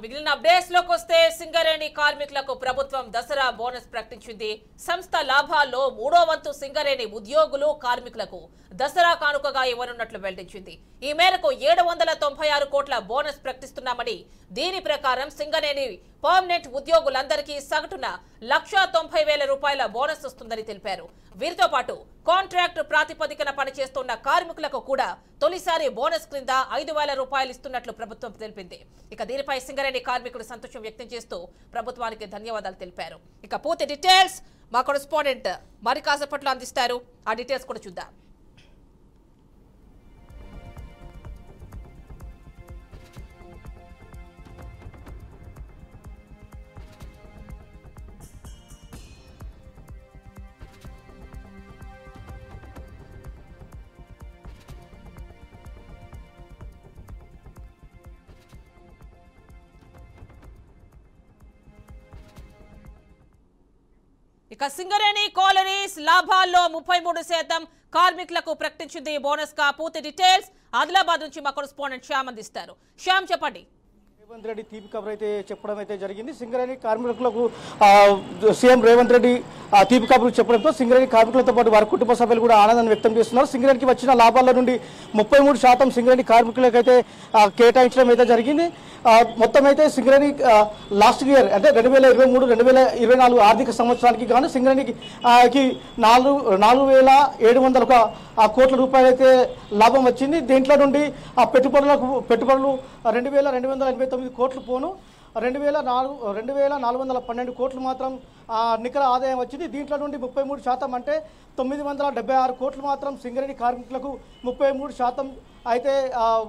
మిగిలిన అప్డేట్స్ లోకి వస్తే సింగరేణి కార్మికులకు ప్రభుత్వం దసరా బోనస్ ప్రకటించింది. సంస్థ లాభాల్లో 3వ వంతు సింగరేణి ఉద్యోగులు కార్మికులకు దసరా కానుకగా ఇవ్వనున్నట్లు వెల్లడించింది. ఈ మేరకు 796 కోట్ల బోనస్ ప్రకటిస్తున్నామని, దీని ప్రకారం సింగరేణి పర్మనెంట్ ఉద్యోగులందరికీ సగటున 1,90,000 రూపాయల బోనస్ వస్తుందని తెలిపారు. వీరితో పాటు కాంట్రాక్ట్ ప్రాతిపదికన పనిచేస్తున్న కార్మికులకు కూడా తొలిసారి బోనస్ క్రింద 5,000 రూపాయలు ఇస్తున్నట్లు ప్రభుత్వం తెలిపింది. ఇక దీనిపై సింగరేణి కార్మికులు సంతోషం వ్యక్తం చేస్తూ ప్రభుత్వానికి ధన్యవాదాలు తెలిపారు. ఇక పూర్తి డీటెయిల్స్ మా కరెస్పాండెంట్ మరి కాసేపట్లో అందిస్తారు. ఆ డీటెయిల్స్ కూడా చూద్దాం. ఇక సింగరేణి కాలనీస్ లాభాల్లో 33% కార్మికులకు ప్రకటించింది బోనస్ గా. పూర్తి డీటెయిల్స్ ఆదిలాబాద్ నుంచి మా కరెస్పాండెంట్ శ్యామ్ అందిస్తారు. శ్యామ్, చెప్పండి. రేవంత్ రెడ్డి తీపి కబురు అయితే చెప్పడం అయితే జరిగింది. సింగరేణి కార్మికులకు సీఎం రేవంత్ రెడ్డి తీపి కబురు చెప్పడంతో సింగరేణి కార్మికులతో పాటు వారి కుటుంబ సభ్యులు కూడా ఆనందాన్ని వ్యక్తం చేస్తున్నారు. సింగరేణికి వచ్చిన లాభాల నుండి 33% సింగరేణి కార్మికులకు అయితే కేటాయించడం అయితే జరిగింది. మొత్తం అయితే సింగరేణి లాస్ట్ ఇయర్ అంటే 2023-2024 ఆర్థిక సంవత్సరానికి గాను సింగరేణికి 4,700 కోట్ల రూపాయలు అయితే లాభం వచ్చింది. దీంట్లో నుండి పెట్టుబడులు 2,289 కోట్లు పోను 2,412 కోట్లు మాత్రం నికర ఆదాయం వచ్చింది. దీంట్లో నుండి 33% అంటే 976 కోట్లు మాత్రం సింగరేణి కార్మికులకు 33% అయితే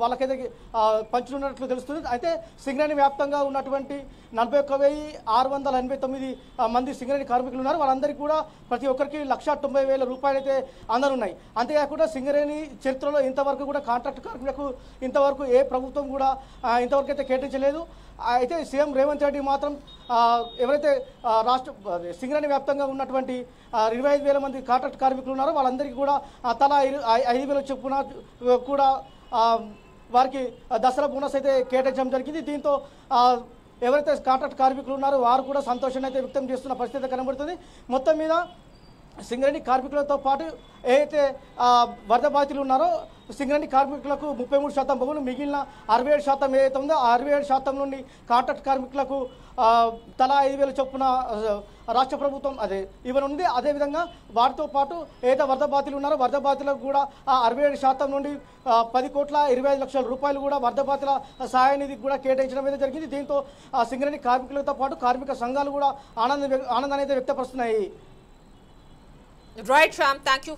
వాళ్ళకైతే పంచుతున్నట్లు తెలుస్తుంది. అయితే సింగరేణి వ్యాప్తంగా ఉన్నటువంటి 41,689 మంది సింగరేణి కార్మికులు ఉన్నారు. వాళ్ళందరికీ కూడా ప్రతి ఒక్కరికి 1,90,000 రూపాయలు అయితే అందనున్నాయి. అంతేకాకుండా సింగరేణి చరిత్రలో ఇంతవరకు కూడా కాంట్రాక్ట్ కార్మికులకు ఇంతవరకు ఏ ప్రభుత్వం కూడా ఇంతవరకు అయితే కేటాయించలేదు. అయితే సీఎం రేవంత్ రెడ్డి మాత్రం ఎవరైతే సింగరేణి వ్యాప్తంగా ఉన్నటువంటి 25,000 మంది కాంట్రాక్ట్ కార్మికులు ఉన్నారో వాళ్ళందరికీ కూడా తలా 5,000 చొప్పున కూడా వారికి దసరా బోనస్ అయితే కేటాయించడం జరిగింది. దీంతో ఎవరైతే కాంట్రాక్ట్ కార్మికులు ఉన్నారో వారు కూడా సంతోషాన్ని అయితే వ్యక్తం చేస్తున్న పరిస్థితి కనబడుతుంది. మొత్తం మీద సింగరేణి కార్మికులతో పాటు ఏదైతే వరద బాధితులు ఉన్నారో సింగరేణి కార్మికులకు 33% బహుళ మిగిలిన 67% ఏదైతే ఉందో ఆ 67% నుండి కాంట్రాక్ట్ కార్మికులకు తలా 5,000 చొప్పున రాష్ట్ర ప్రభుత్వం ఇవ్వనుంది. అదేవిధంగా వాటితో పాటు ఏదైతే వరద బాధితులు ఉన్నారో వరద బాధితులకు కూడా ఆ 67% నుండి 10,25,00,000 రూపాయలు కూడా వరద బాధితుల సహాయ నిధికి కూడా కేటాయించడం అయితే జరిగింది. దీంతో సింగరేణి కార్మికులతో పాటు కార్మిక సంఘాలు కూడా ఆనందాన్ని అయితే వ్యక్తపరుస్తున్నాయి. Right Shyam, thank you.